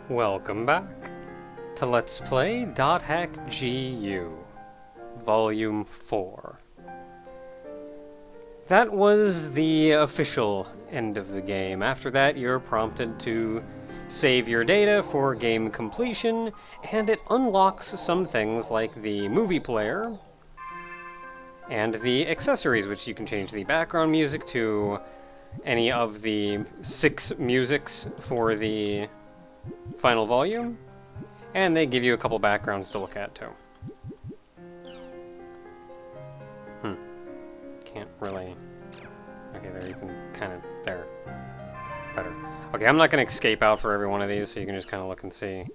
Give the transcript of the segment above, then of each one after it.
Welcome back to Let's Play .hack GU, Volume 4. That was the official end of the game. After that, you're prompted to save your data for game completion, and it unlocks some things like the movie player and the accessories, which you can change the background music to any of the 6 musics for the final volume, and they give you a couple backgrounds to look at too. Can't really... Okay, there you can kind of... There. Better. Okay, I'm not going to escape out for every one of these, so you can just kind of look and see.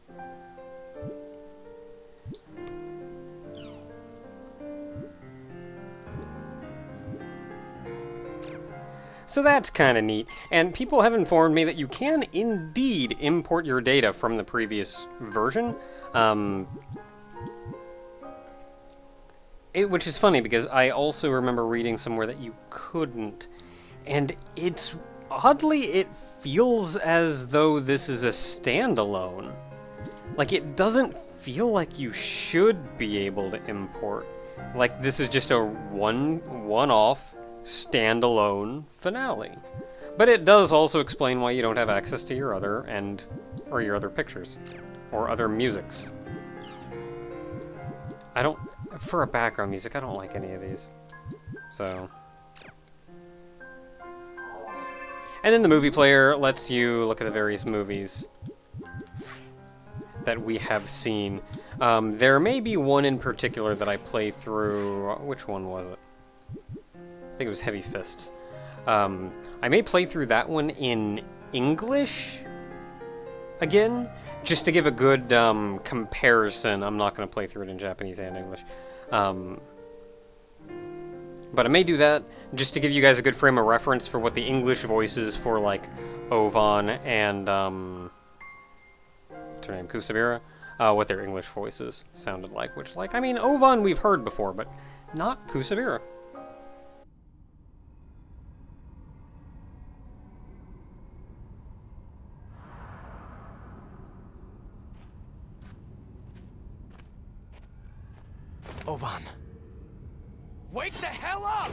So that's kind of neat, and people have informed me that you can indeed import your data from the previous version, which is funny because I also remember reading somewhere that you couldn't, and it's oddly, it feels as though this is a standalone. Like, it doesn't feel like you should be able to import. Like, this is just a one-off standalone finale. But it does also explain why you don't have access to your other your other pictures or other musics. For a background music, I don't like any of these. So. And then the movie player lets you look at the various movies that we have seen. There may be one in particular that I play through. Which one was it? I think it was Heavy Fists. I may play through that one in English again, just to give a good comparison. I'm not going to play through it in Japanese and English. But I may do that just to give you guys a good frame of reference for what the English voices for, like, Ovan and, what's her name, Kusabira? What their English voices sounded like, which, like, I mean, Ovan we've heard before, but not Kusabira. Ovan. Wake the hell up!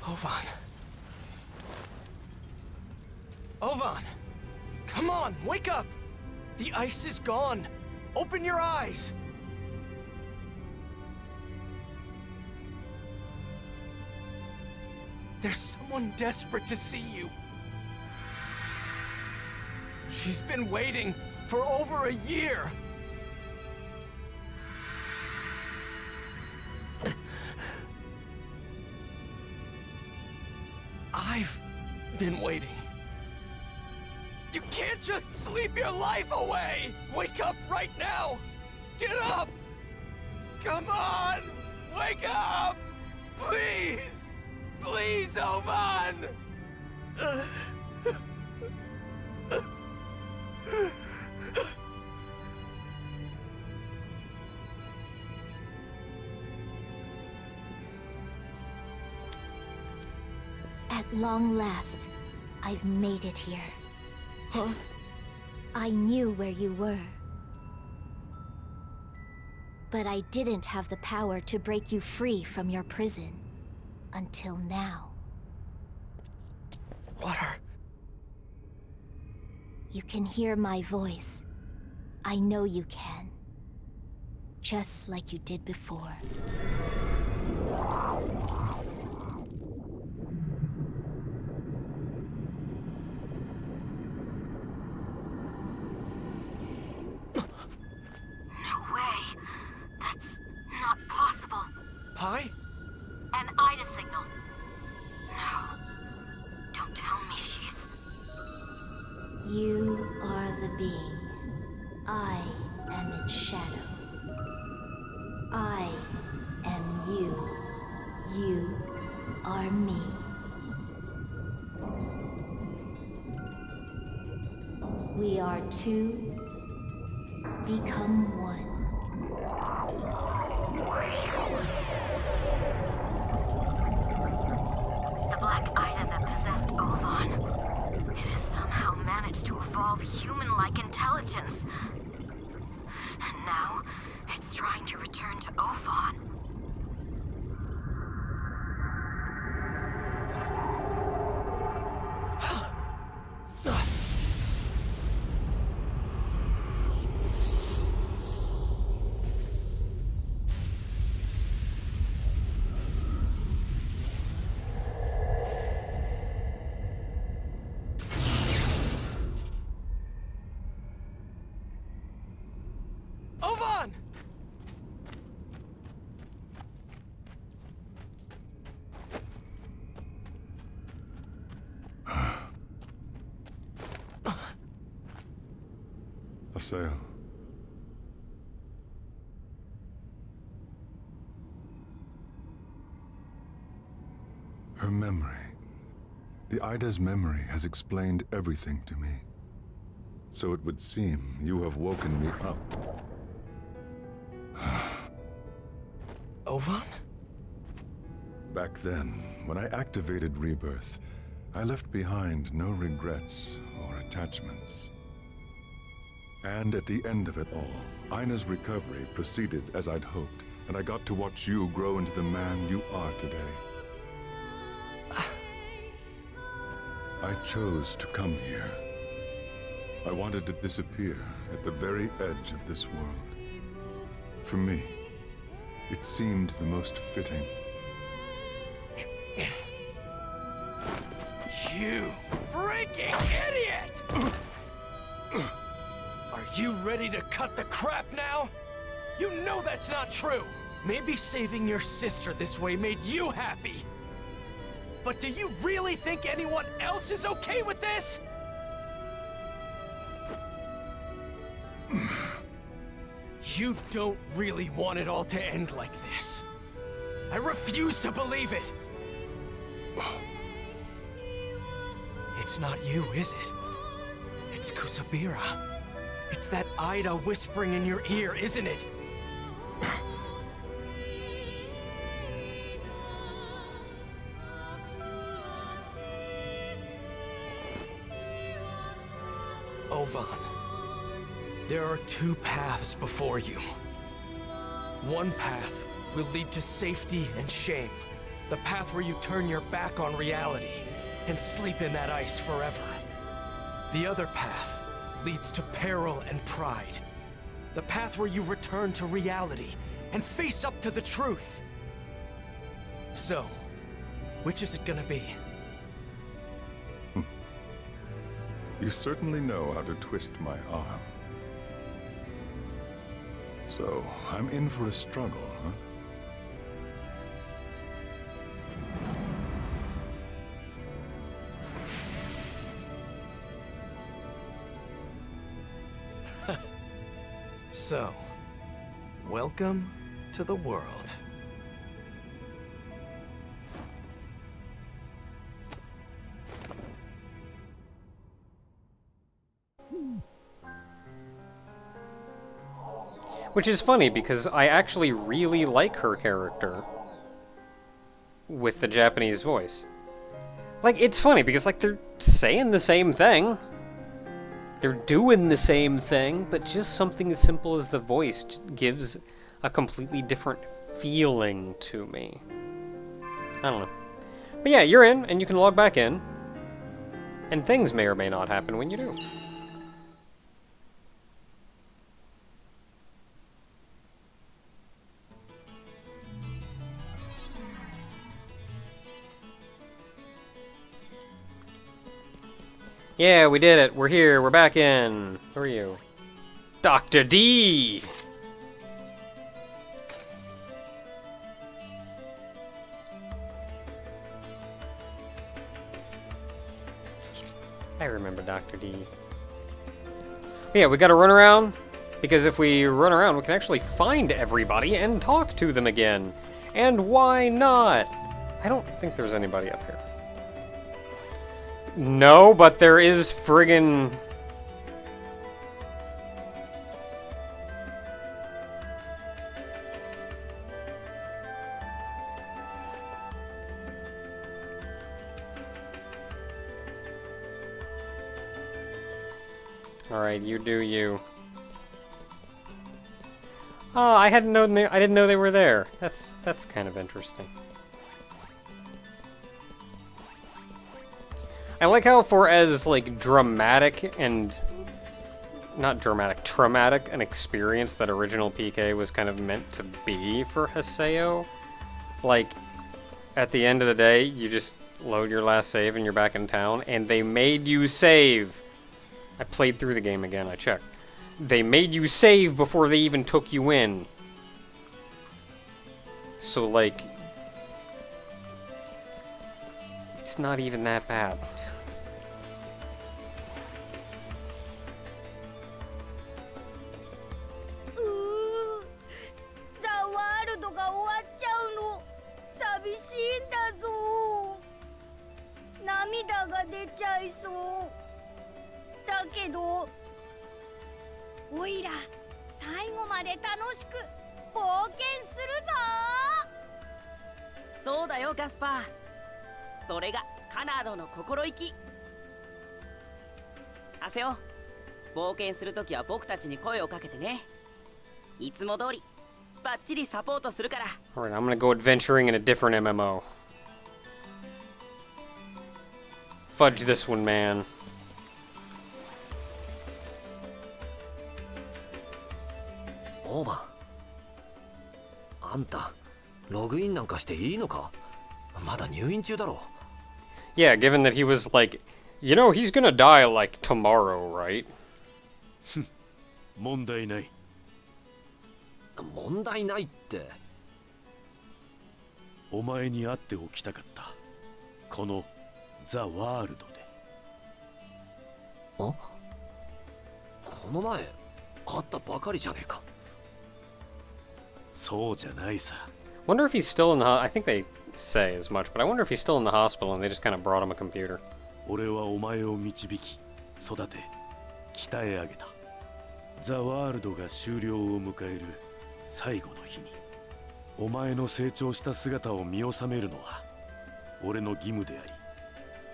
Ovan. Ovan! Come on, wake up! The ice is gone! Open your eyes! There's someone desperate to see you. She's been waiting for over a year. I've been waiting. You can't just sleep your life away! Wake up right now! Get up! Come on! Wake up! Please! Please, Ovan! At long last, I've made it here. Huh? I knew where you were. But I didn't have the power to break you free from your prison. Until now. What are... You can hear my voice. I know you can. Just like you did before. Hi? An Ida signal. No. Don't tell me she's... You are the being. I am its shadow. I am you. You are me. We are two, become one. The Black Ida that possessed Ovon. It has somehow managed to evolve human-like intelligence. And now, it's trying to return to Ovon. Ovon! Aseo. Her memory. The Ida's memory has explained everything to me. So it would seem you have woken me up. Ovon? Back then, when I activated Rebirth, I left behind no regrets or attachments. And at the end of it all, Ina's recovery proceeded as I'd hoped, and I got to watch you grow into the man you are today. I chose to come here. I wanted to disappear at the very edge of this world. For me, it seemed the most fitting. You freaking idiot! Are you ready to cut the crap now? You know that's not true! Maybe saving your sister this way made you happy. But do you really think anyone else is okay with this? You don't really want it all to end like this. I refuse to believe it. It's not you, is it? It's Kusabira. It's that Ida whispering in your ear, isn't it? Ovon, there are two paths before you. One path will lead to safety and shame. The path where you turn your back on reality and sleep in that ice forever. The other path leads to peril and pride. The path where you return to reality and face up to the truth. So, which is it gonna be? You certainly know how to twist my arm. So, I'm in for a struggle, huh? So, welcome to the world. Which is funny, because I actually really like her character with the Japanese voice. Like, it's funny, because, like, they're saying the same thing. They're doing the same thing, but just something as simple as the voice gives a completely different feeling to me. I don't know. But yeah, you're in, and you can log back in. And things may or may not happen when you do. Yeah, we did it. We're here. We're back in. Who are you? Dr. D! I remember Dr. D. Yeah, we gotta run around, because if we run around, we can actually find everybody and talk to them again. And why not? I don't think there's anybody up here. No, but there is friggin'... Alright, you do you. Oh, I didn't know they were there. That's kind of interesting. I like how for as like dramatic and not dramatic, traumatic an experience that original PK was kind of meant to be for Haseo. Like at the end of the day, you just load your last save and you're back in town, and they made you save. I played through the game again, I checked. They made you save before they even took you in. So, like... it's not even that bad. Alright, I'm gonna go adventuring in a different MMO. Fudge this one, man. Oba. Anta, login なんかしていいのか? まだ入院中だろ. Yeah, given that he was like, you know, he's gonna die like tomorrow, right? 問題ない。問題ないって。お前に会っておきたかった。このザ・ワールドで。あ？この前会ったばかりじゃねえか。そうじゃないさ。Wonder if he's still in the... I think they say as much, but I wonder if he's still in the hospital and they just kind of brought him a computer. 俺はお前を導き、育て、鍛え上げた。ザ・ワールドが終了を迎える最後の日に、お前の成長した姿を見納めるのは、俺の義務であり、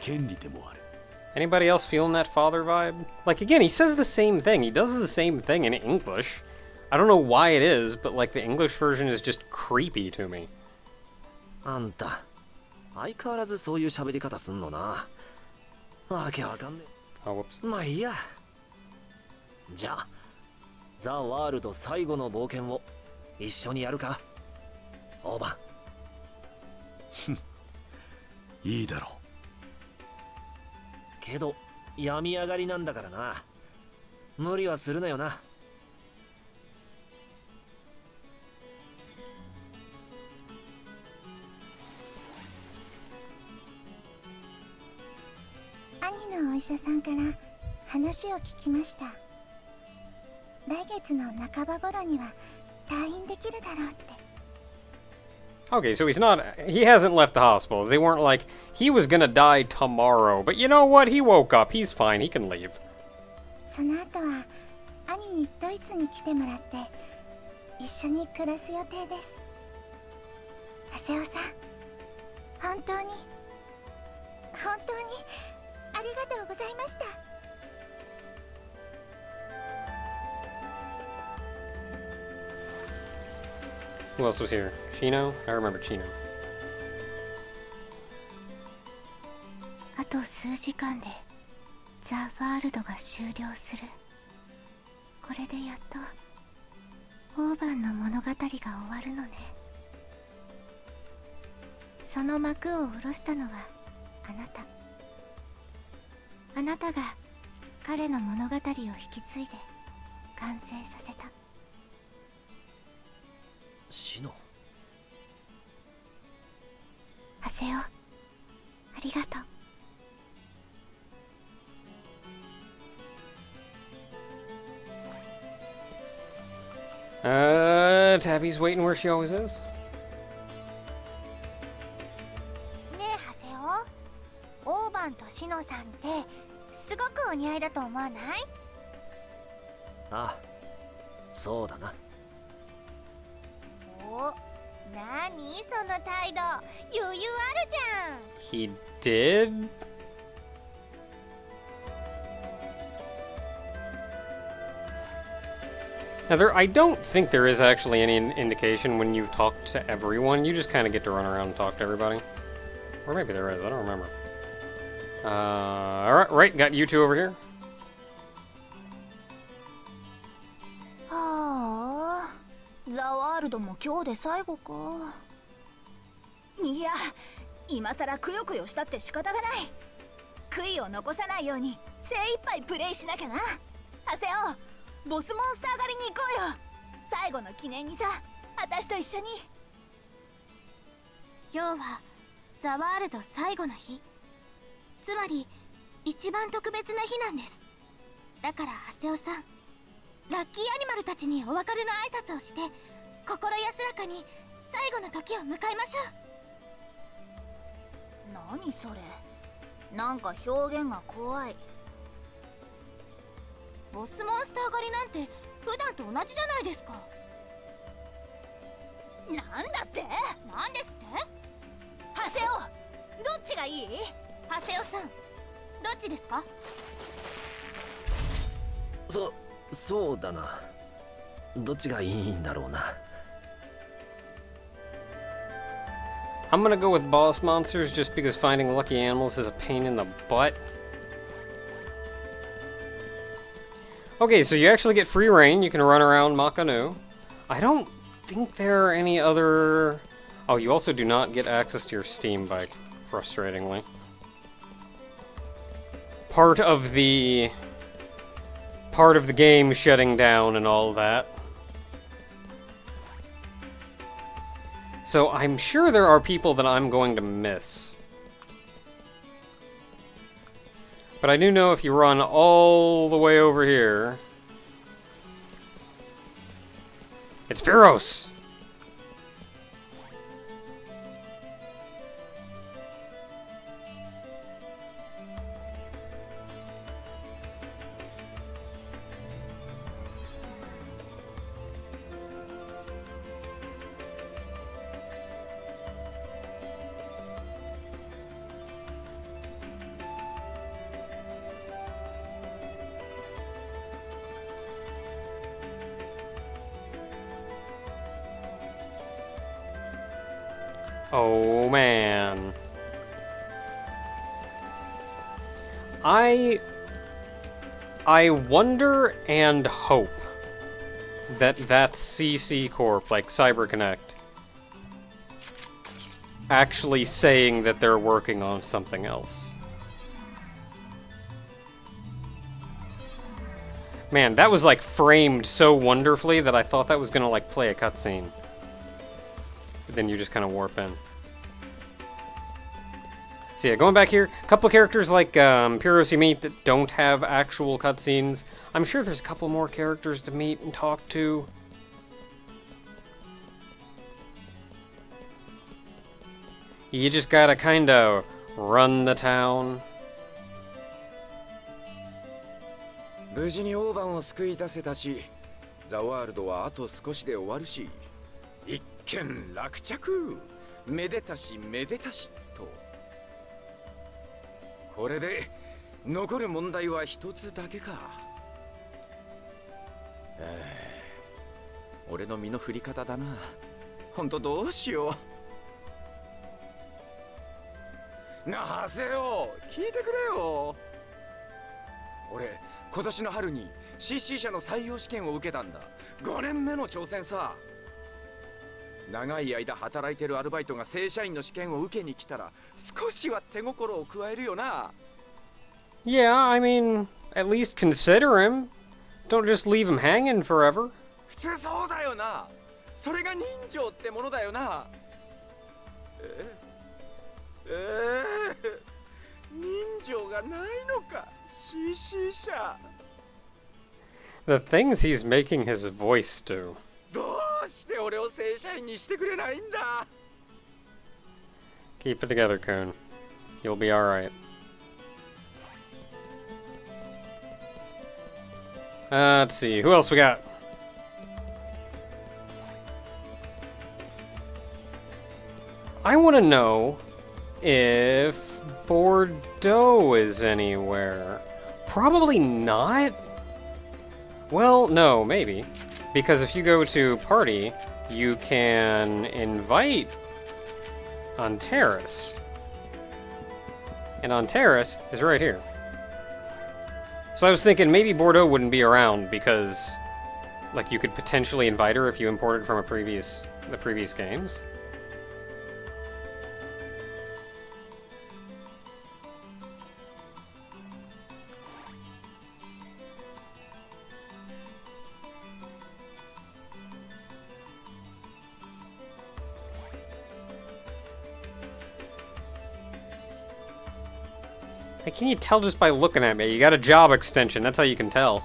権利でもある。Anybody else feeling that father vibe? Like, again, he says the same thing. He does the same thing in English. I don't know why it is, but, like, the English version is just creepy to me. あんた、相変わらずそういう喋り方すんのな。わけわかんねえ。Oh, whoops. まあいいや。じゃあ、ザ・ワールド最後の冒険を一緒にやるか？オーバン。いいだろう。けど、病み上がりなんだからな。無理はするなよな。兄のお医者さんから話を聞きました。来月の半ば頃には退院できるだろうって。Okay, so he hasn't left the hospital. They weren't like, he was gonna die tomorrow, but you know what? He woke up. He's fine. He can leave. その後は兄にドイツに来てもらって一緒に暮らす予定です。長谷尾さん、本当にありがとうございました。Who else was here? Chino? I remember Chino. あと数時間でザ・ワールドが終了する。これでやっとオーバンの物語が終わるのね。その幕を下ろしたのはあなた。あなたが彼の物語を引き継いで完成させた。シノ。長谷尾、ありがとう。Tabby's waiting where she always is. ねえハセオ、オーバンとシノさんってすごくお似合いだと思わない？ああ、そうだな。お、なにその態度、余裕あるじゃん。 He did? Now, I don't think there is actually any indication when you've talked to everyone. You just kind of get to run around and talk to everybody. Or maybe there is, I don't remember. Alright, right, got you two over here. はあ、ザワールドも今日で最後か。いや、今さらくよくよしたって仕方がない。悔いを残さないように精一杯プレイしなきゃな。ハセオ、ボスモンスター狩りに行こうよ。最後の記念にさ、私と一緒に。今日はザワールド最後の日、つまり一番特別な日なんです。だからハセオさん、ラッキーアニマルたちにお別れの挨拶をして、心安らかに最後の時を迎えましょう。何それ、なんか表現が怖い。ボスモンスター狩りなんて普段と同じじゃないですか。なんだって？なんですって？ハセオ、どっちがいい？ハセオさん、どっちですか？そうだな。どっちがいいんだろうな。I'm gonna go with boss monsters just because finding lucky animals is a pain in the butt. Okay, so you actually get free reign. You can run around Makanu. I don't think there are any other... Oh, you also do not get access to your Steam bike, frustratingly. Part of the game shutting down and all that. So I'm sure there are people that I'm going to miss. But I do know if you run all the way over here... It's Pyros! Oh man. I wonder and hope that CC Corp, like CyberConnect, actually saying that they're working on something else. Man, that was like framed so wonderfully that I thought that was gonna like play a cutscene. But then you just kind of warp in. So yeah, going back here, a couple of characters like Pyros you meet that don't have actual cutscenes. I'm sure there's a couple more characters to meet and talk to. You just gotta kind of run the town. 無事にオーバンを救い出せたし、ザワールドはあと少しで終わるし、一件落着。めでたしめでたしと。これで残る問題は一つだけか。俺の身の振り方だな。ほんとどうしよう。なぜよ、聞いてくれよ。俺今年の春に CC 社の採用試験を受けたんだ。5年目の挑戦さ。長い間働いてるアルバイトが正社員の試験を受けに来たら少しは手心を加えるよな。Yeah, I mean, at least consider him. Don't just leave him hanging forever. 普通そうだよな。それが人情ってものだよな。人情がないのか、CC 社。The things he's making his voice do. うして俺を正社員にしてくれないんだ。 Keep it together, Coon. You'll be alright. Let's see, who else we got? I want to know if Bordeaux is anywhere. Probably not. Well, no, maybe. Because if you go to party, you can invite Antares. And Antares is right here. So I was thinking maybe Bordeaux wouldn't be around because, like, you could potentially invite her if you imported from the previous games. Can you tell just by looking at me? You got a job extension, that's how you can tell.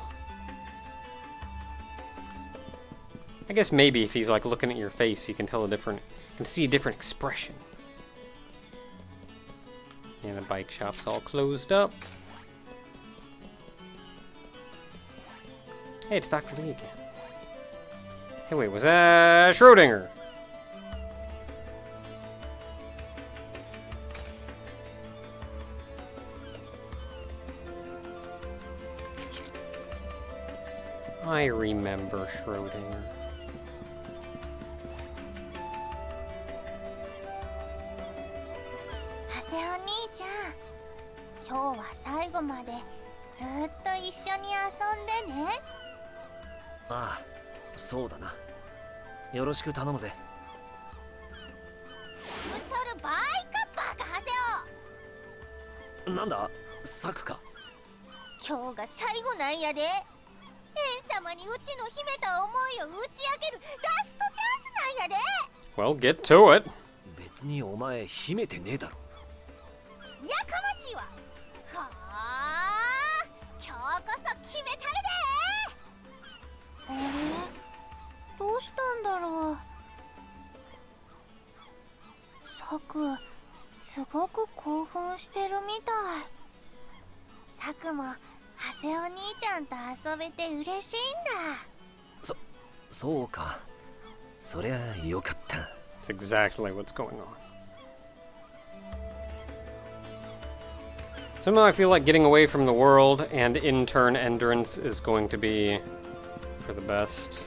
I guess maybe if he's like looking at your face, you can tell you can see a different expression. And the bike shop's all closed up. Hey, it's Dr. Lee again. Hey, wait, was that Schrodinger? I remember Schrodinger. ハセお兄ちゃん、今日は最後までずっと一緒に遊んでね。ああ、そうだな。よろしく頼むぜ。言っとる場合かバカハセなんだ、サクか。オ。今日が最後なんやで。エン様にうちの秘めた思いを打ち明けるラストチャンスなんやで。Well, get to it. 別にお前秘めてねえだろ。やかましいわ。はあ、今日こそ決めたるで。あれ、どうしたんだろう。サク、すごく興奮してるみたい。サクもハセお兄ちゃんと遊べて嬉しいんだ。そうか。そりゃよかった。It's exactly what's going on. Somehow I feel like getting away from the world and in-turn endurance is going to be for the best.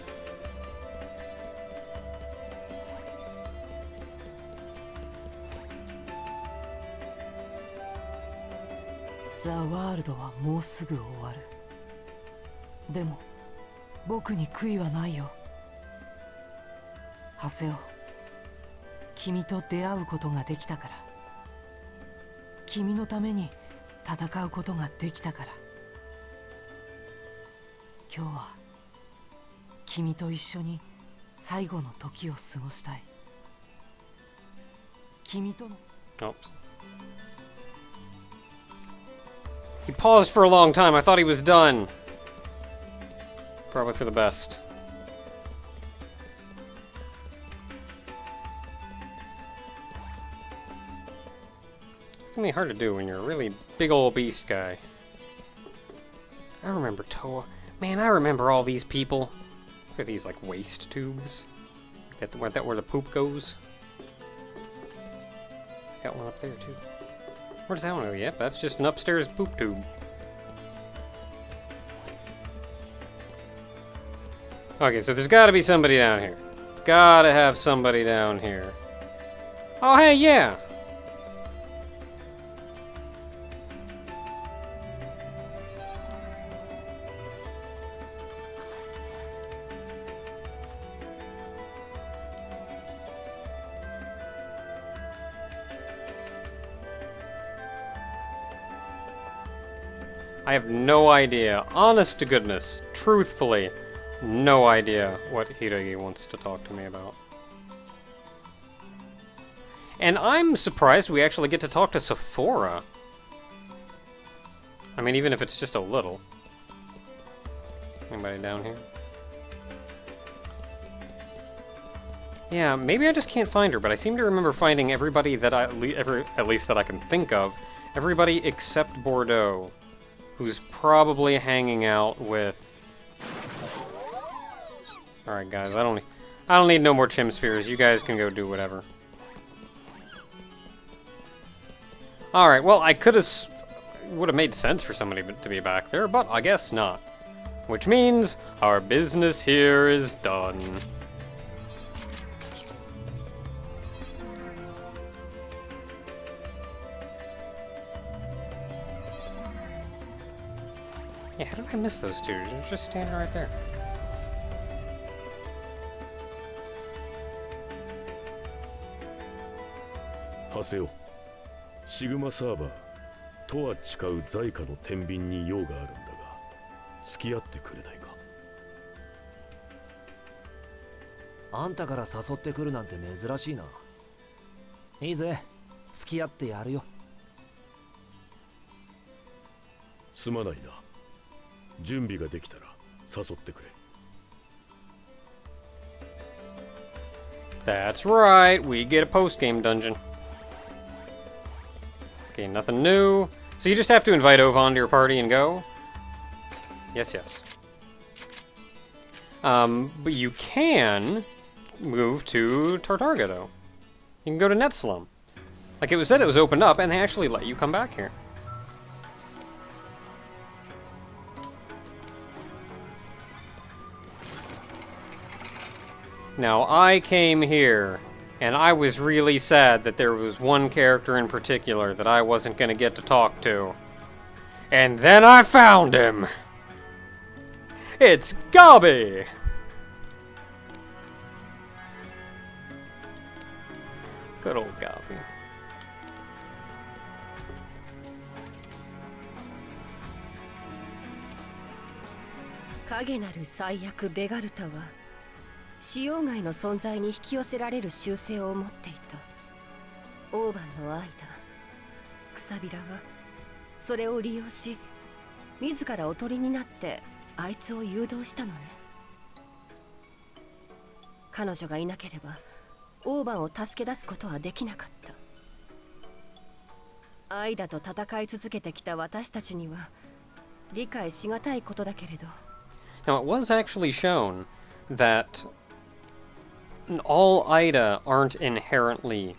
The World はもうすぐ終わる。でも僕に悔いはないよ。ハセオ、君と出会うことができたから。君のために戦うことができたから。今日は君と一緒に最後の時を過ごしたい。君との。Oh. He paused for a long time. I thought he was done. Probably for the best. It's gonna be hard to do when you're a really big old beast guy. I remember Toa. Man, I remember all these people. Look at these like waste tubes. That where the poop goes. Got one up there too. Where's that one go? Yep, that's just an upstairs poop tube. Okay, so there's gotta be somebody down here. Gotta have somebody down here. Oh, hey, yeah! I have no idea, honest to goodness, truthfully, no idea what Hiragi wants to talk to me about. And I'm surprised we actually get to talk to Sephora. I mean, even if it's just a little. Anybody down here? Yeah, maybe I just can't find her, but I seem to remember finding everybody that at least that I can think of, everybody except Bordeaux, who's probably hanging out with... Alright guys, I don't need no more chim spheres. You guys can go do whatever. Alright, well, I would have made sense for somebody to be back there, but I guess not. Which means our business here is done. Yeah, how did I miss those two? They're just standing right there. Haseo, シグマサーバーとは誓う在家の天秤に用があるんだが、付き合ってくれないか。あんたから誘ってくるなんて珍しいな。いいぜ、付き合ってやるよ。すまないな。準備ができたら誘ってくれ。That's right, we get a post-game dungeon. Okay, nothing new. So you just have to invite Ovan to your party and go? Yes, yes. But you can move to Tartarga, though. You can go to Netslum. Like it was said, it was opened up, and they actually let you come back here. Now, I came here, and I was really sad that there was one character in particular that I wasn't going to get to talk to. And then I found him! It's Gabi! Good old Gabi. Kagenaru Saiyaku Begaruta wa 使用外の存在に引き寄せられる習性を持っていた。オーバンの愛だ。クサビラはそれを利用し、自らおとりになってあいつを誘導したのね。彼女がいなければオーバンを助け出すことはできなかった。愛だと戦い続けてきた私たちには理解しがたいことだけれど。Now, it was actually shown that all Ida aren't inherently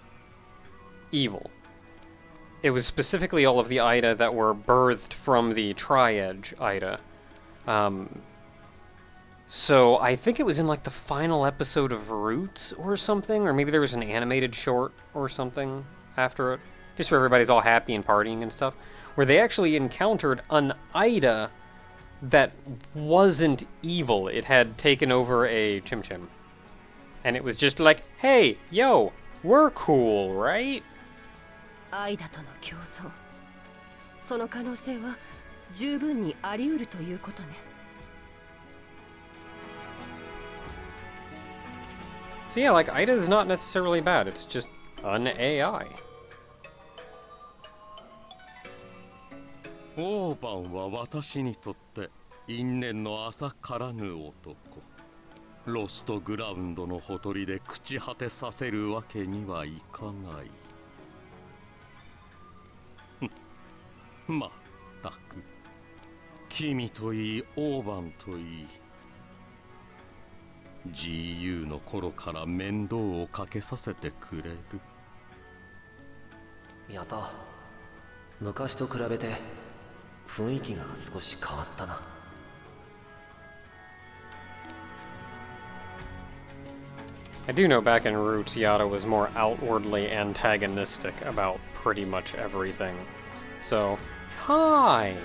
evil. It was specifically all of the Ida that were birthed from the Tri-Edge Ida. So I think it was in like the final episode of Roots or something, or maybe there was an animated short or something after it, just where everybody's all happy and partying and stuff, where they actually encountered an Ida that wasn't evil. It had taken over a Chim Chim. And it was just like, hey, yo, we're cool, right? 愛だとの競争。その可能性は十分にあり得るということね。So yeah, like, Ida is not necessarily bad. It's just an AI. オーバンは私にとって因縁の浅からぬ男。ロストグラウンドのほとりで朽ち果てさせるわけにはいかない。まったく君といいオーバンといい GU の頃から面倒をかけさせてくれる。やった昔と比べて雰囲気が少し変わったな。I do know back in Roots, Yada was more outwardly antagonistic about pretty much everything. So, hi!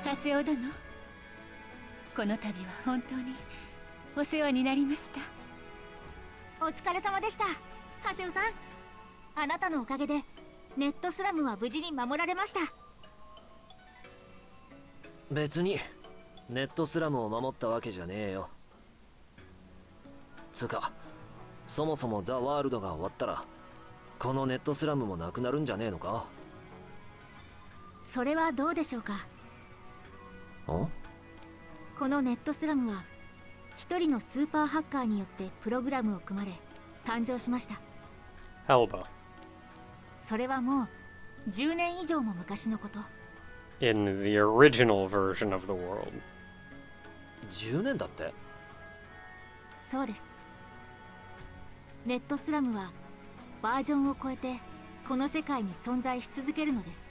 ハセオ殿、この度は本当にお世話になりました。お疲れ様でした、ハセオさん。あなたのおかげでネットスラムは無事に守られました。別にネットスラムを守ったわけじゃねえよ。つうか、そもそもザ・ワールドが終わったらこのネットスラムもなくなるんじゃねえのか。それはどうでしょうか。ん？このネットスラムは一人のスーパーハッカーによってプログラムを組まれ誕生しました。 Helba. それはもう10年以上も昔のこと。 In the original version of the world. 10年だって。そうです。ネットスラムはバージョンを超えてこの世界に存在し続けるのです。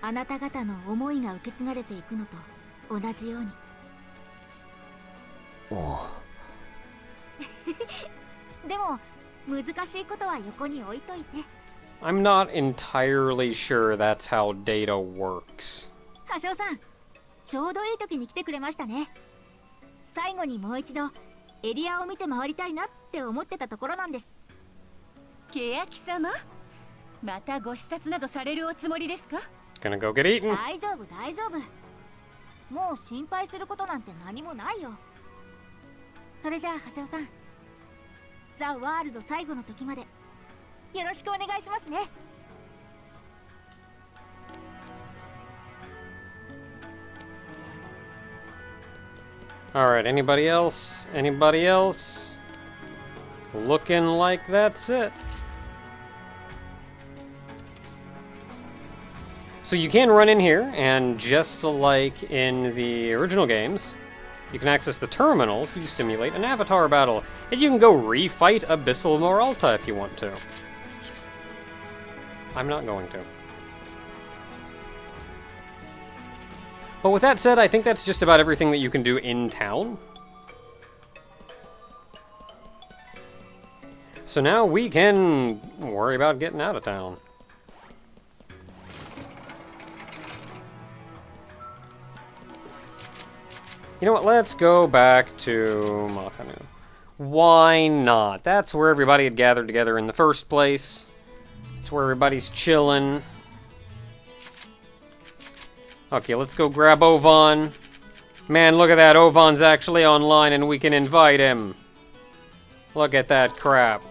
あなた方の思いが受け継がれていくのと同じように。おう。でも難しいことは横に置いといて。 I'm not entirely sure that's how data works. ハセオさん、ちょうどいい時に来てくれましたね。最後にもう一度エリアを見て回りたいなって思ってたところなんです。欅様、またご視察などされるおつもりですか？ Gonna go get eaten. 大丈夫大丈夫。もう心配することなんて何もないよ。それじゃあハセオさん、ザ・ワールド最後の時までよろしくお願いしますね。Alright, anybody else? Anybody else? Looking like that's it. So you can run in here, and just like in the original games, you can access the terminal to simulate an avatar battle, and you can go refight Abyssal Moralta if you want to. I'm not going to. But with that said, I think that's just about everything that you can do in town. So now we can worry about getting out of town. You know what, let's go back to Makanu. Why not? That's where everybody had gathered together in the first place. It's where everybody's chilling. Okay, let's go grab Ovan. Man, look at that, Ovan's actually online and we can invite him. Look at that crap.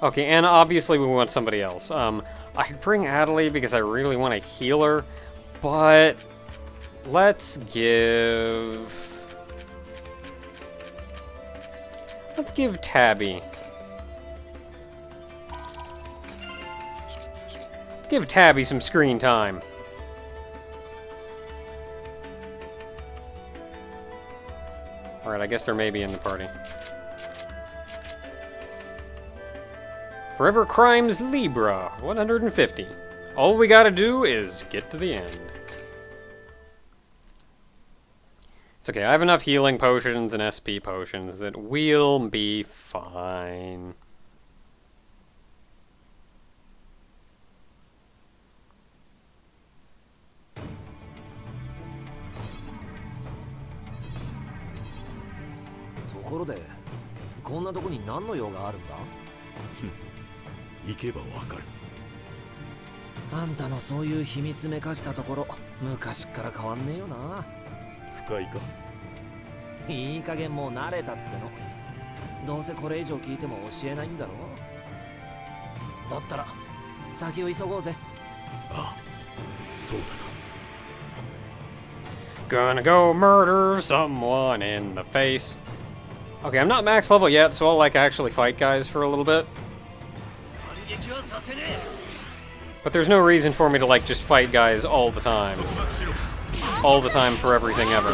Okay, and obviously we want somebody else. I'd bring Adelie because I really want to heal her, but let's give Tabby. Let's give Tabby some screen time. Alright, I guess they're maybe in the party. Forever Crimes Libra, 150. All we gotta do is get to the end. It's okay, I have enough healing potions and SP potions that we'll be fine. "行けばわかる。あんたのそういう秘密めかしたところ、昔から変わんねえよな。深いか？いい加減もう慣れたっての。どうせこれ以上聞いても教えないんだろ。だったら先を急ごうぜ。ああ、そうだな。 Gonna go murder someone in the face. Okay, I'm not max level yet, so I'll like actually fight guys for a little bit. But there's no reason for me to like just fight guys all the time. All the time for everything ever.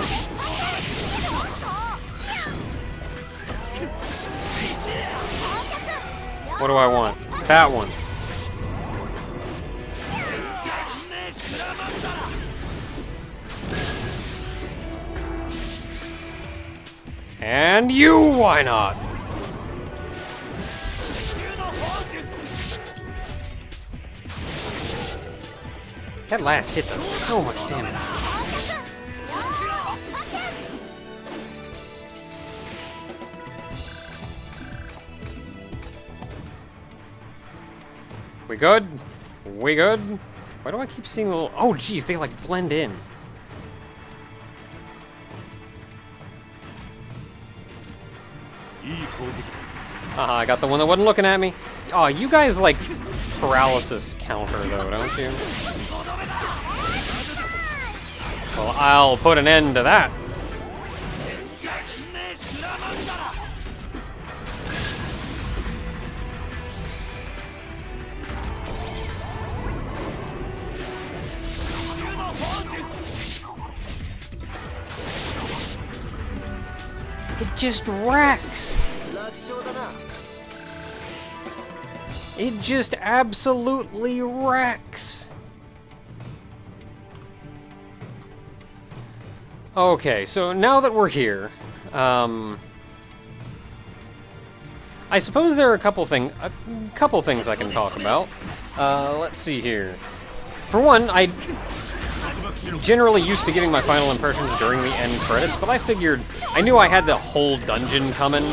What do I want? That one. And you, why not? That last hit does so much damage. We good? We good? Why do I keep seeing little... Oh, geez, they like blend in. Haha, I got the one that wasn't looking at me. Oh, you guys like paralysis counter though, don't you? Well, I'll put an end to that. It just wrecks. It just absolutely wrecks. Okay, so now that we're here, I suppose there are a couple things I can talk about. Let's see here. For one, I generally used to giving my final impressions during the end credits, but I knew I had the whole dungeon coming.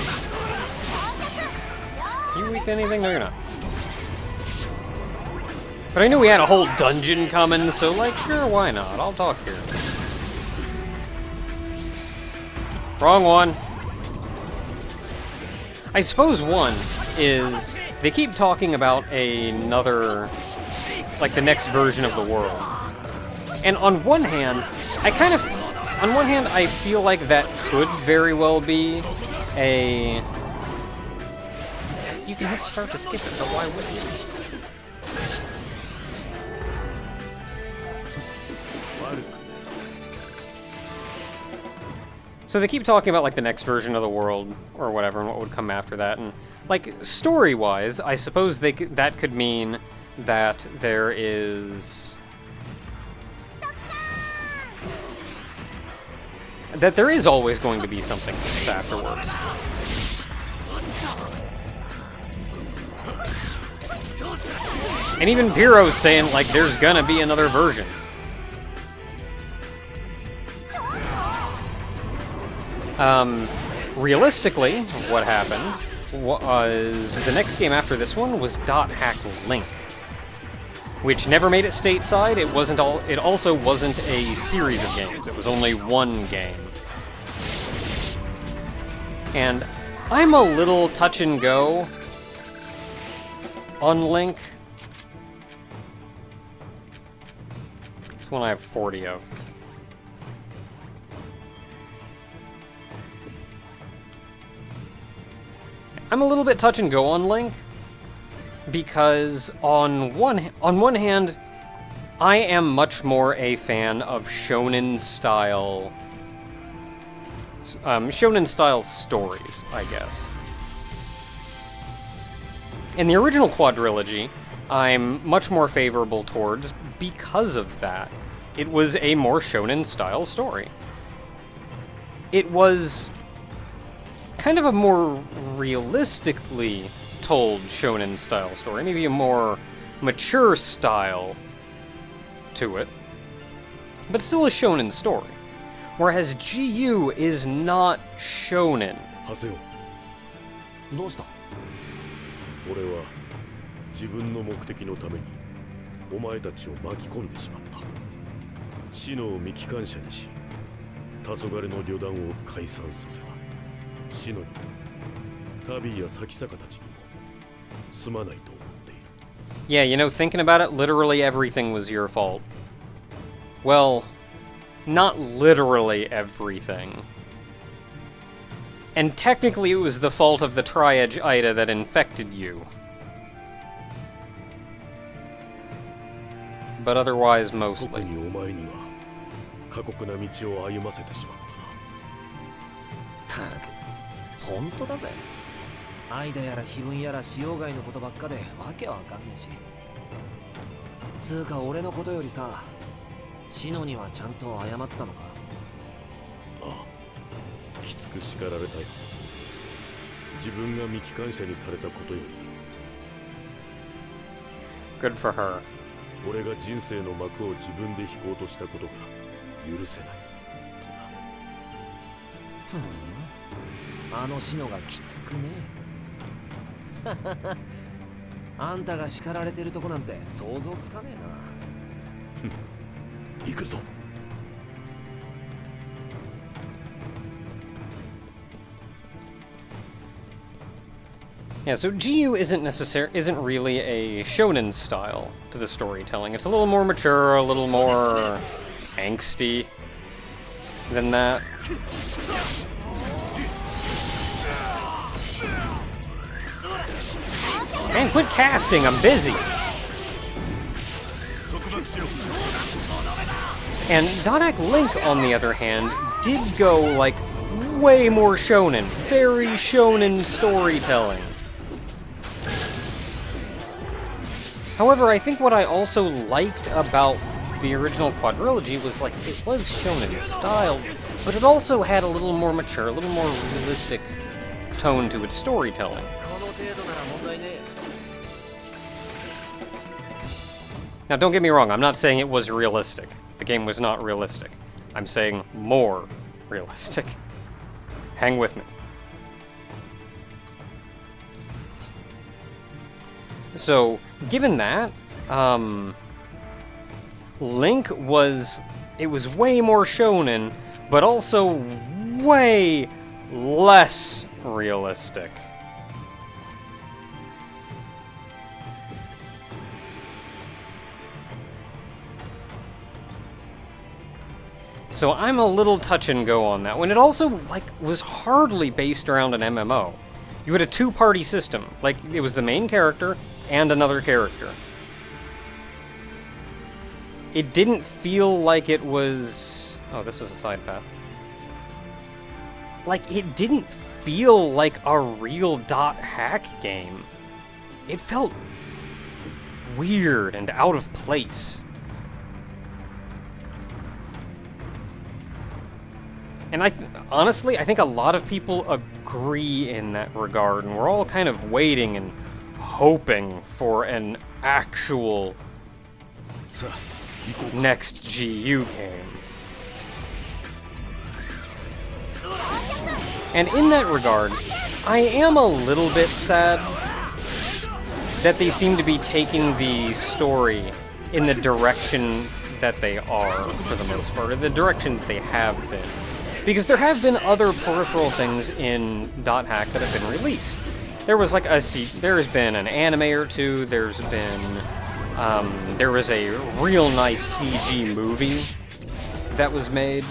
You weak to anything? No, you're not. But I knew we had a whole dungeon coming, so like, sure, why not? I'll talk here. Wrong one. I suppose one is they keep talking about another, like the next version of the world. And on one hand, I feel like that could very well be a... You can hit start to skip it, so why would you? So they keep talking about like the next version of the world or whatever and what would come after that, and like story-wise, I suppose that could mean that there is always going to be something afterwards. And even Piro's saying like there's gonna be another version. Realistically, what happened was the next game after this one was .hack Link, which never made it stateside. It also wasn't a series of games. It was only one game. And I'm a little touch and go on Link. This one I have 40 of. I'm a little bit touch and go on Link because on one hand, I am much more a fan of shonen style stories, I guess. In the original quadrilogy, I'm much more favorable towards because of that. It was a more shonen style story. It was kind of a more realistically told shonen style story, maybe a more mature style to it, but still a shonen story. Whereas GU is not shonen. どうした? 俺は自分の目的のためにお前たちを巻き込んでしまった。シノを未帰還者にし、黄昏の旅団を解散させた。シノにもタビやサキサカたちにもすまないと思っている。Yeah, you know, thinking about it, literally everything was your fault. Well, not literally everything. And technically it was the fault of the Triage Ida that infected you. But otherwise, mostly. 特にお前には過酷な道を歩ませてしまったな。たく、本当だぜ。アイダやらヒロインやら使用外のことばっかでわけわかんねえし。つうか俺のことよりさ、シノにはちゃんと謝ったのか？ああ、きつく叱られたよ。自分が未帰還者にされたことより。Good for her. 俺が人生の幕を自分で引こうとしたことが許せない。あのシノがきつくね。あんたが叱られてるとこなんて想像つかねえな。行くぞ。Yeah, so GU isn't really a shonen style to the storytelling. It's a little more mature, a little more angsty than that. Man, quit casting, I'm busy. And .hack Link, on the other hand, did go, like, way more shonen. Very shonen storytelling. However, I think what I also liked about the original quadrilogy was, like, it was shonen style, but it also had a little more mature, a little more realistic tone to its storytelling. Now, don't get me wrong, I'm not saying it was realistic. The game was not realistic. I'm saying more realistic. Hang with me. So, given that, Link was... It was way more shonen, but also way less realistic. So I'm a little touch and go on that one. It also, like, was hardly based around an MMO. You had a two-party system. Like, it was the main character and another character. It didn't feel like it was... Oh, this was a side path. Like, it didn't feel like a real dot hack game. It felt weird and out of place. And honestly, I think a lot of people agree in that regard, and we're all kind of waiting and hoping for an actual next GU game. And in that regard, I am a little bit sad that they seem to be taking the story in the direction that they are, for the most part, or the direction that they have been. Because there have been other peripheral things in Dot Hack that have been released. There was like there's been an anime or two, there was a real nice CG movie that was made.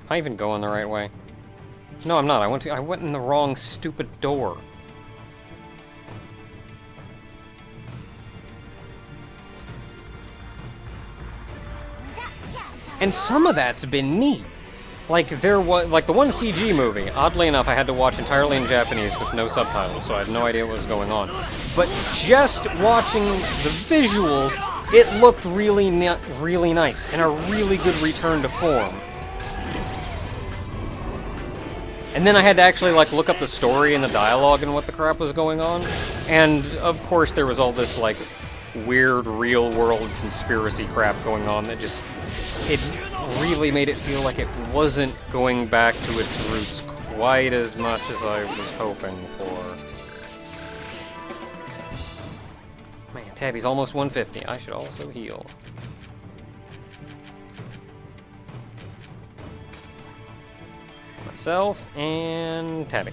Am I even going the right way? No, I'm not. I went in the wrong stupid door. And some of that's been neat. Like, there was, like, the one CG movie, oddly enough, I had to watch entirely in Japanese with no subtitles, so I had no idea what was going on. But just watching the visuals, it looked really nice, and a really good return to form. And then I had to actually, like, look up the story and the dialogue and what the crap was going on. And, of course, there was all this, like, weird real-world conspiracy crap going on that just... It really made it feel like it wasn't going back to its roots quite as much as I was hoping for. Man, Tabby's almost 150. I should also heal. Myself and Tabby.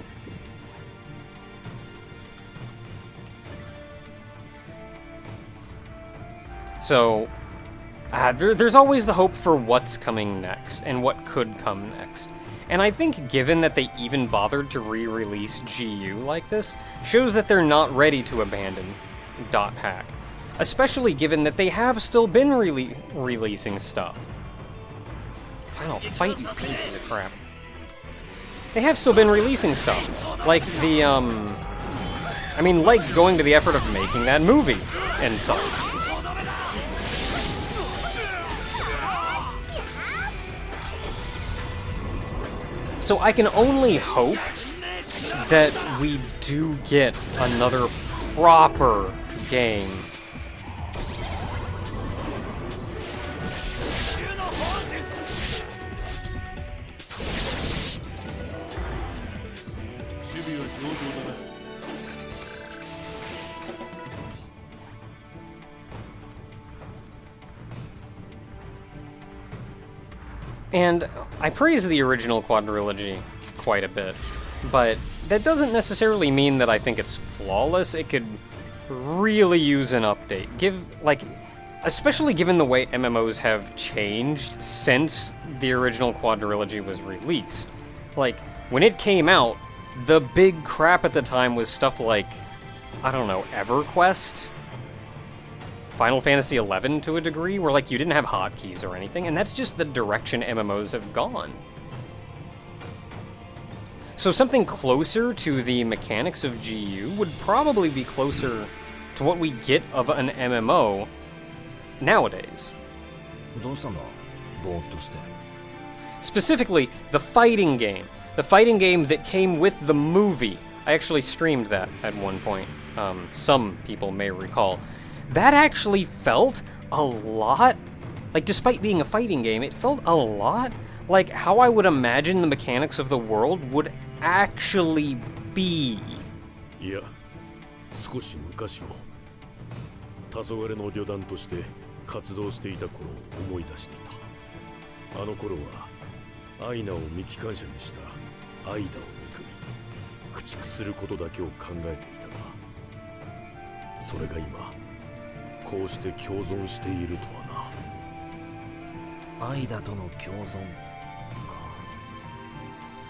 So... there's always the hope for what's coming next, and what could come next. And I think given that they even bothered to re-release GU like this, shows that they're not ready to abandon Dot Hack. Especially given that they have still been releasing stuff. Fine, I'll fight you pieces of crap. They have still been releasing stuff. Like the, I mean, like going to the effort of making that movie and such. So I can only hope that we do get another proper game. And I praise the original quadrilogy quite a bit, but that doesn't necessarily mean that I think it's flawless. It could really use an update. Especially given the way MMOs have changed since the original quadrilogy was released. Like, when it came out, the big crap at the time was stuff like I don't know, EverQuest? Final Fantasy XI to a degree, where like you didn't have hotkeys or anything, and that's just the direction MMOs have gone. So something closer to the mechanics of GU would probably be closer to what we get of an MMO nowadays. Specifically, the fighting game. The fighting game that came with the movie. I actually streamed that at one point. Some people may recall. That actually felt a lot, like despite being a fighting game, it felt a lot like how I would imagine the mechanics of the world would actually be. Yeah, 少し昔を黄昏の旅団として活動していた頃を思い出していた。あの頃はアイナを未帰還者にしたアイダを憎み、駆逐することだけを考えていたが、それが今こうして共存しているとはな。アイダとの共存か。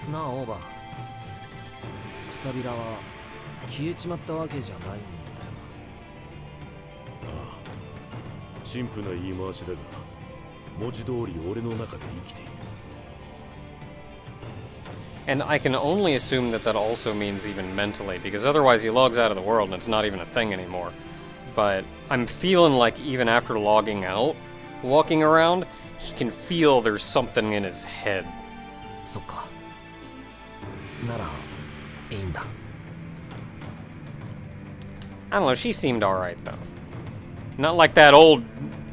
なあオーバー、くさびらは消えちまったわけじゃないんだよな。ああ、陳腐な言い回しだが、文字通り俺の中で生きている。And I can only assume that that also means even mentally, because otherwise he logs out of the world and it's not even a thing anymore. But I'm feeling like even after logging out, walking around, he can feel there's something in his head. そっか。ならいいんだ。I don't know, she seemed alright though. Not like that old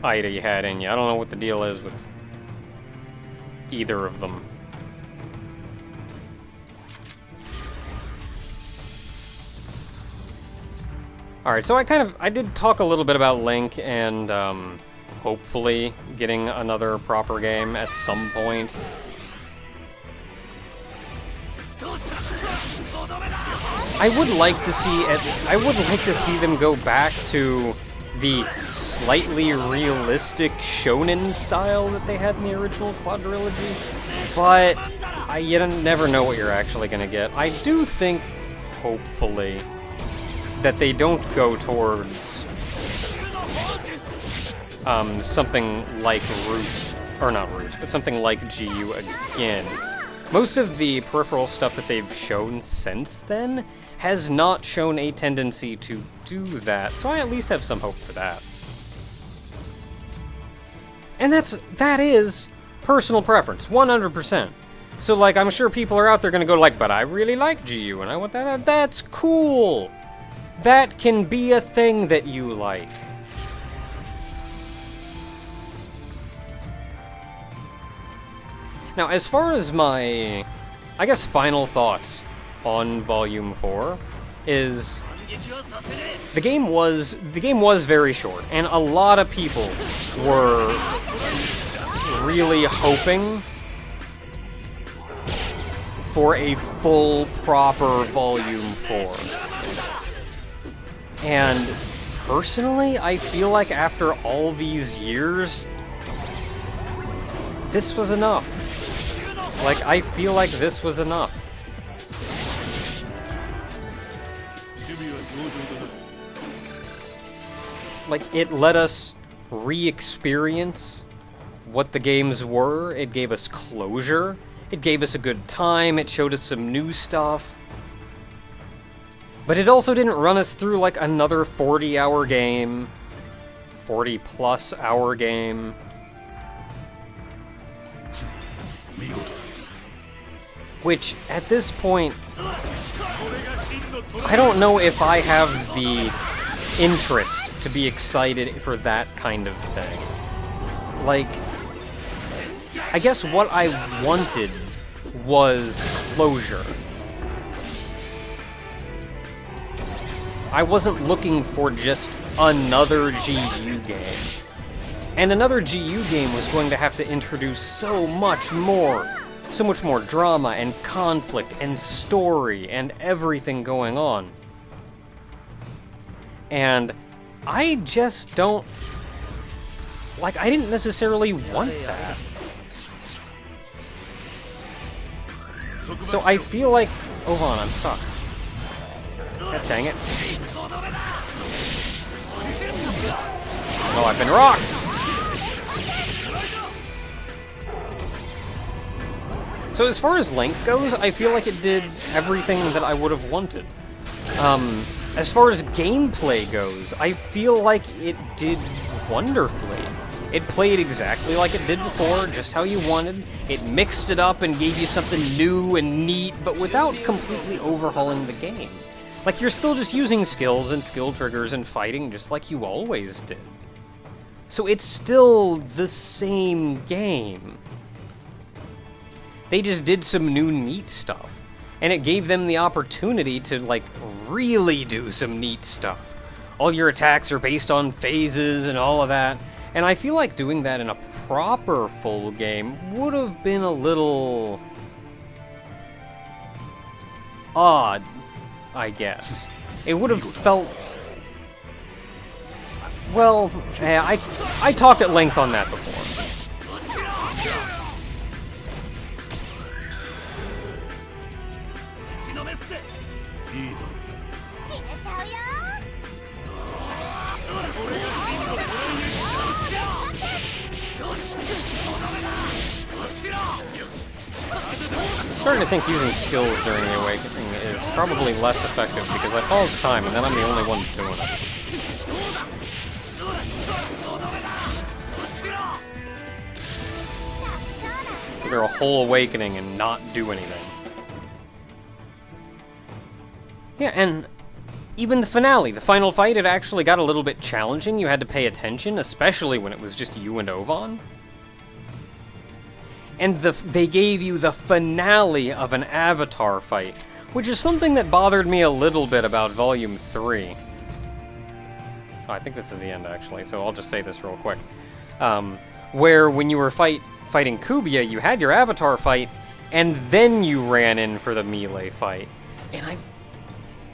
Ida you had in you. I don't know what the deal is with either of them. Alright, so I did talk a little bit about Link and hopefully getting another proper game at some point. I would like to see them go back to the slightly realistic shonen style that they had in the original quadrilogy, but you never know what you're actually gonna get. I do think, hopefully, that they don't go towards something like Roots, or not Roots, but something like GU again. Most of the peripheral stuff that they've shown since then has not shown a tendency to do that, so I at least have some hope for that. And that is personal preference, 100%. So like, I'm sure people are out there gonna go like, but I really like GU and I want that. That's cool! That can be a thing that you like. Now, as far as my, I guess, final thoughts on Volume 4 is the game was very short, and a lot of people were really hoping for a full, proper Volume 4. And personally, I feel like after all these years, this was enough. Like, I feel like this was enough. Like, it let us re-experience what the games were. It gave us closure. It gave us a good time. It showed us some new stuff. But it also didn't run us through like another 40-hour game, 40-plus hour game. Which, at this point, I don't know if I have the interest to be excited for that kind of thing. Like, I guess what I wanted was closure. I wasn't looking for just another GU game. And another GU game was going to have to introduce so much more drama and conflict and story and everything going on. And I just don't... Like, I didn't necessarily want that. So I feel like... Oh, hold on, I'm stuck. God dang it. Oh, I've been rocked! So as far as length goes, I feel like it did everything that I would have wanted. As far as gameplay goes, I feel like it did wonderfully. It played exactly like it did before, just how you wanted. It mixed it up and gave you something new and neat, but without completely overhauling the game. Like, you're still just using skills and skill triggers and fighting just like you always did. So it's still the same game. They just did some new neat stuff. And it gave them the opportunity to, like, really do some neat stuff. All your attacks are based on phases and all of that. And I feel like doing that in a proper full game would have been a little odd, I guess. It would have felt... Well, I talked at length on that before. I'm starting to think using skills during the awakening is probably less effective because I pause time and then I'm the only one doing it. Either a whole awakening and not do anything. Yeah, and even the finale, the final fight, it actually got a little bit challenging. You had to pay attention, especially when it was just you and Ovan. And they gave you the finale of an Avatar fight, which is something that bothered me a little bit about Volume 3. Oh, I think this is the end, actually, so I'll just say this real quick. Where when you were fighting Kubia, you had your Avatar fight, and then you ran in for the melee fight. And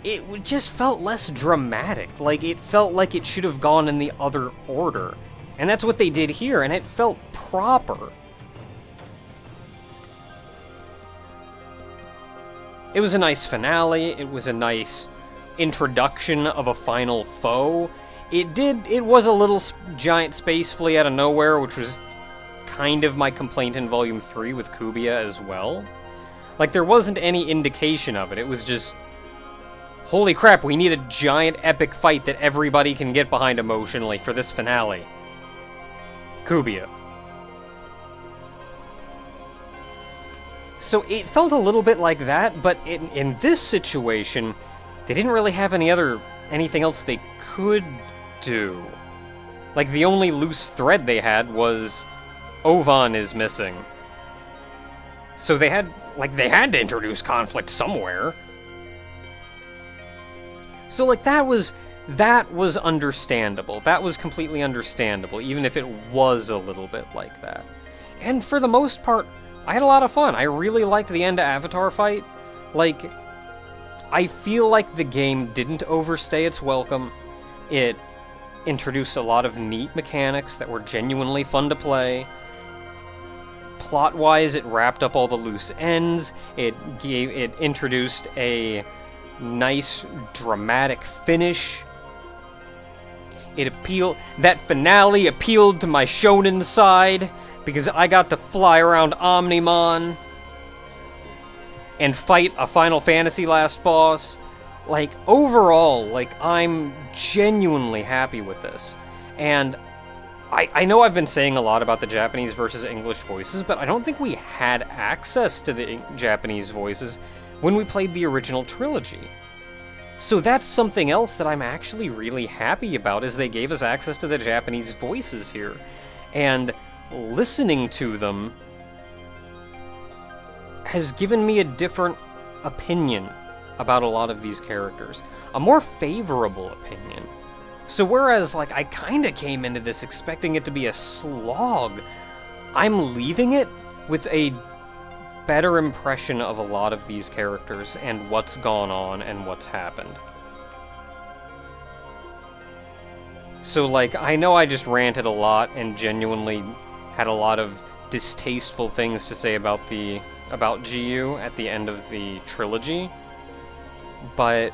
it just felt less dramatic. Like, it felt like it should have gone in the other order. And that's what they did here, and it felt proper. It was a nice finale, it was a nice introduction of a final foe. It was a little giant space flea out of nowhere, which was kind of my complaint in Volume 3 with Kubia as well. Like, there wasn't any indication of it, it was just, holy crap, we need a giant epic fight that everybody can get behind emotionally for this finale. Kubia. So it felt a little bit like that, but in this situation, they didn't really have anything else they could do. Like, the only loose thread they had was Ovan is missing. So they had to introduce conflict somewhere. So, like, that was understandable. That was completely understandable, even if it was a little bit like that. And for the most part, I had a lot of fun. I really liked the end to Avatar fight. Like, I feel like the game didn't overstay its welcome. It introduced a lot of neat mechanics that were genuinely fun to play. Plot-wise, it wrapped up all the loose ends. It introduced a nice, dramatic finish. That finale appealed to my shonen side, because I got to fly around Omnimon and fight a Final Fantasy last boss. Like, overall, like, I'm genuinely happy with this. And I know I've been saying a lot about the Japanese versus English voices, but I don't think we had access to the Japanese voices when we played the original trilogy. So that's something else that I'm actually really happy about, is they gave us access to the Japanese voices here. And listening to them has given me a different opinion about a lot of these characters. A more favorable opinion. So whereas, like, I kinda came into this expecting it to be a slog, I'm leaving it with a better impression of a lot of these characters and what's gone on and what's happened. So, like, I know I just ranted a lot and genuinely had a lot of distasteful things to say about GU at the end of the trilogy, but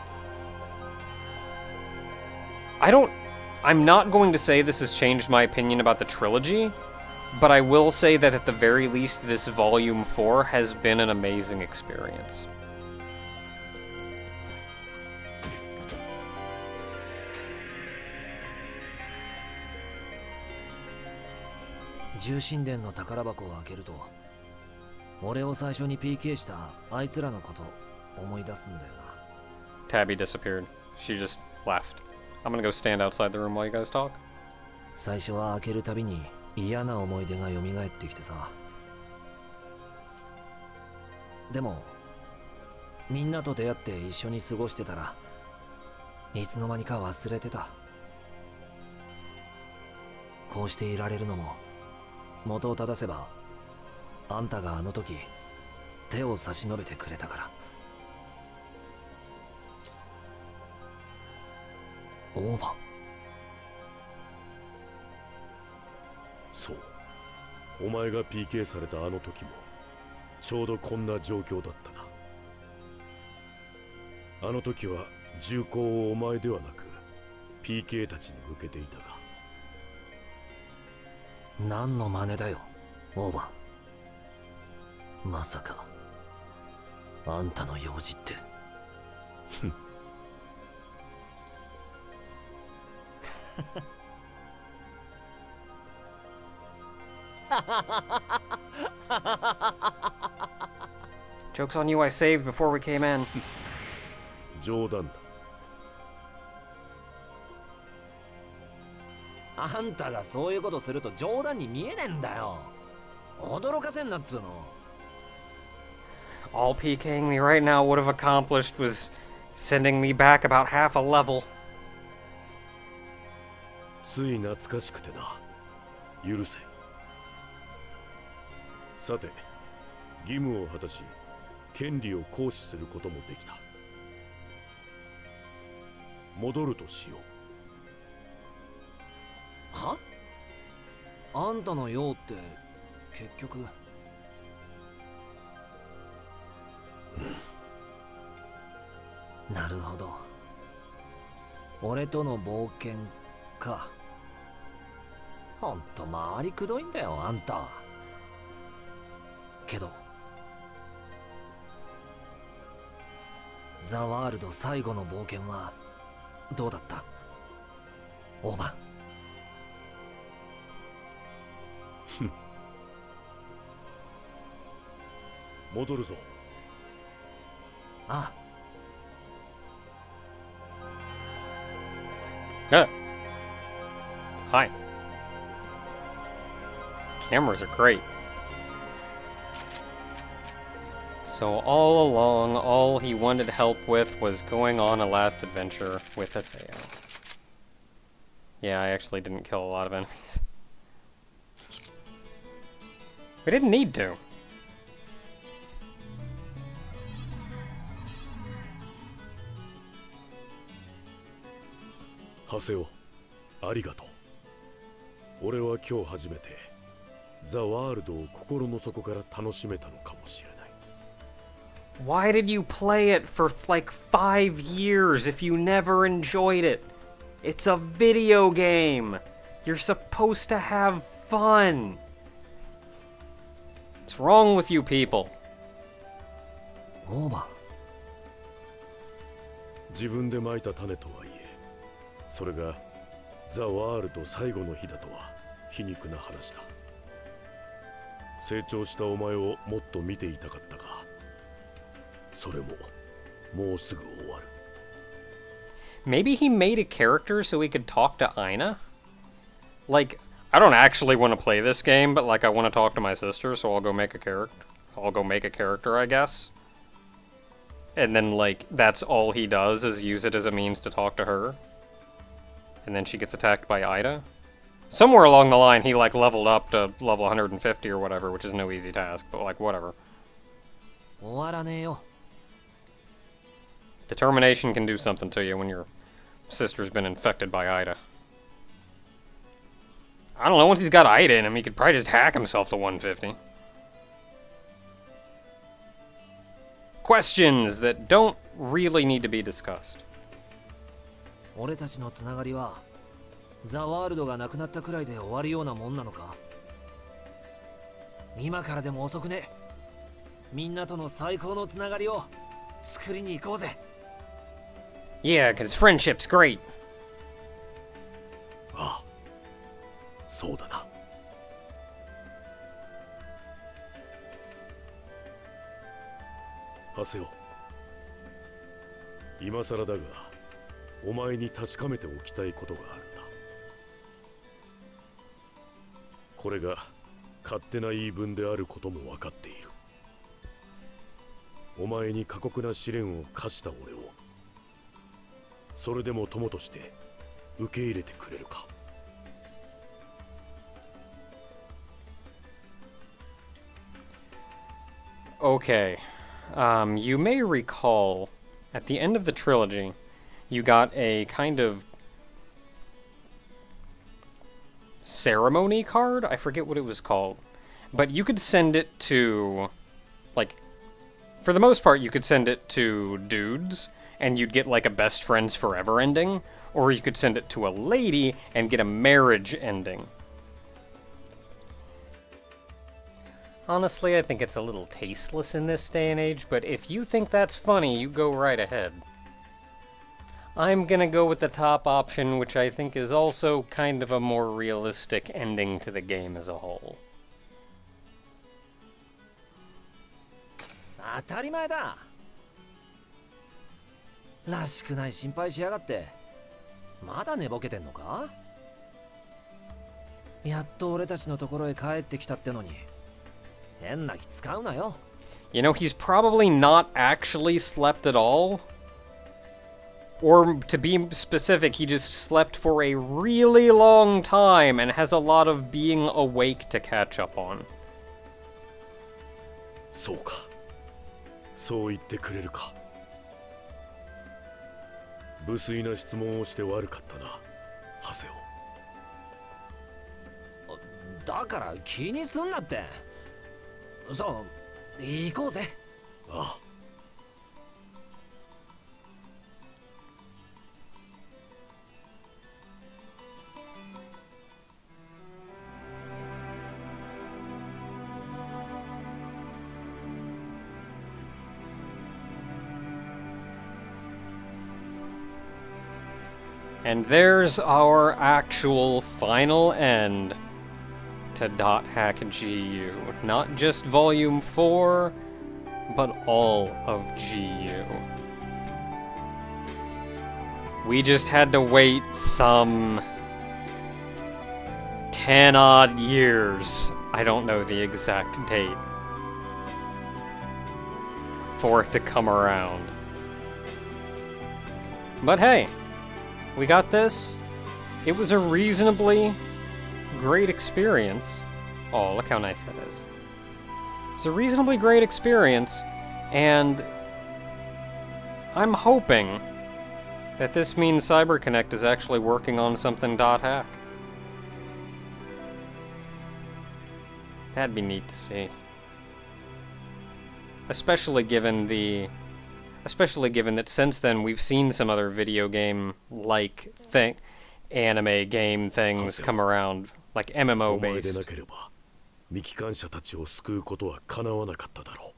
I'm not going to say this has changed my opinion about the trilogy, but I will say that at the very least, this Volume 4 has been an amazing experience. Tabby disappeared. She just left. I'm gonna go stand outside the room while you guys talk. 最初は開けるたびに嫌な思い出が蘇ってきてさ。でもみんなと出会って一緒に過ごしてたらいつの間にか忘れてた。こうしていられるのも元を正せばあんたがあの時手を差し伸べてくれたから。オーバー。そう、お前が PK されたあの時もちょうどこんな状況だったな。あの時は銃口をお前ではなく PK たちに向けていたが。何の真似だよ、オーバー。まさかあんたの用事って。Joke's on you, I saved before we came in. 冗談だ。あんたがそういうことすると冗談に見えねえんだよ。驚かせんなっつうの。All PKing me right now would have accomplished was sending me back about half a level. つい懐かしくてな。許せ。さて、義務を果たし、権利を行使することもできた。戻るとしよう。は？あんたの用って結局。なるほど。俺との冒険か。ほんと回りくどいんだよ、あんた。けどザ・ワールド最後の冒険はどうだった？オーバー。戻るぞ。ああ。Hi. Cameras are great. So all along, all he wanted help with was going on a last adventure with Aseo. Yeah, I actually didn't kill a lot of enemies. We didn't need to. Haseo, ありがとう。俺は今日初めてザ・ワールドを心の底から楽しめたのかもしれない。Why did you play it for like 5 years if you never enjoyed it? It's a video game. You're supposed to have fun. What's wrong with you people? オーバー。自分で蒔いた種とはいえ、それがザ・ワールド最後の日だとは皮肉な話だ。成長したお前をもっと見ていたかったが、それももうすぐ終わる。Maybe he made a character so he could talk to Aina? Like, I don't actually want to play this game, but like I want to talk to my sister, so I'll go make a character, I guess. And then like that's all he does is use it as a means to talk to her. And then she gets attacked by Ida. Somewhere along the line he like leveled up to level 150 or whatever, which is no easy task, but like whatever. 終わらねえよ。Determination can do something to you when your sister's been infected by Ida. I don't know, once he's got Ida in him, he could probably just hack himself to 150. Questions that don't really need to be discussed. 俺たちのつながりはザ・ワールドがなくなったくらいで終わるようなもんなのか？今からでも遅くね。みんなとの最高のつながりを作りに行こうぜ。 Yeah, because friendship's great. ああ、そうだな。ハセオ、今更だがお前に確かめておきたいことがあるんだ。これが勝手な言い分であることも分かっている。お前に過酷な試練を課した俺をそれでも友として受け入れてくれるか？ Okay. You may recall, at the end of the trilogy, you got a kind of ceremony card? I forget what it was called. But you could send it to, like, for the most part, you could send it to dudes, and you'd get, like, a best friends forever ending, or you could send it to a lady and get a marriage ending. Honestly, I think it's a little tasteless in this day and age, but if you think that's funny, you go right ahead. I'm gonna go with the top option, which I think is also kind of a more realistic ending to the game as a whole. 当たり前だ。らしくない心配しやがって。まだ寝ぼけてんのか？やっと俺たちのところへ帰ってきたってのに。変な気使うなよ。You know, he's probably not actually slept at all. Or, to be specific, he just slept for a really long time and has a lot of being awake to catch up on. そうか。そう言ってくれるか。無粋な質問をして悪かったな、ハセオ。だから気にすんなって。そう、行こうぜ。ああ。And there's our actual final end to .hack GU. Not just Volume 4, but all of GU. We just had to wait some 10 odd years, I don't know the exact date, for it to come around. But hey, we got this. It was a reasonably great experience. Oh, look how nice that is. It's a reasonably great experience, and I'm hoping that this means CyberConnect is actually working on something .hack. That'd be neat to see. Especially given that since then we've seen some other video game-like anime game things come around, like MMO based. お前でなければ未帰還者たちを救うことは叶わなかっただろう。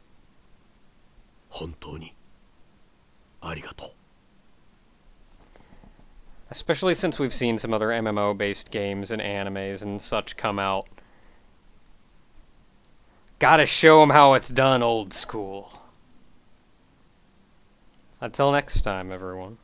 本当にありがとう。Especially since we've seen some other MMO based games and animes and such come out. Gotta show them how it's done old school. Until next time, everyone.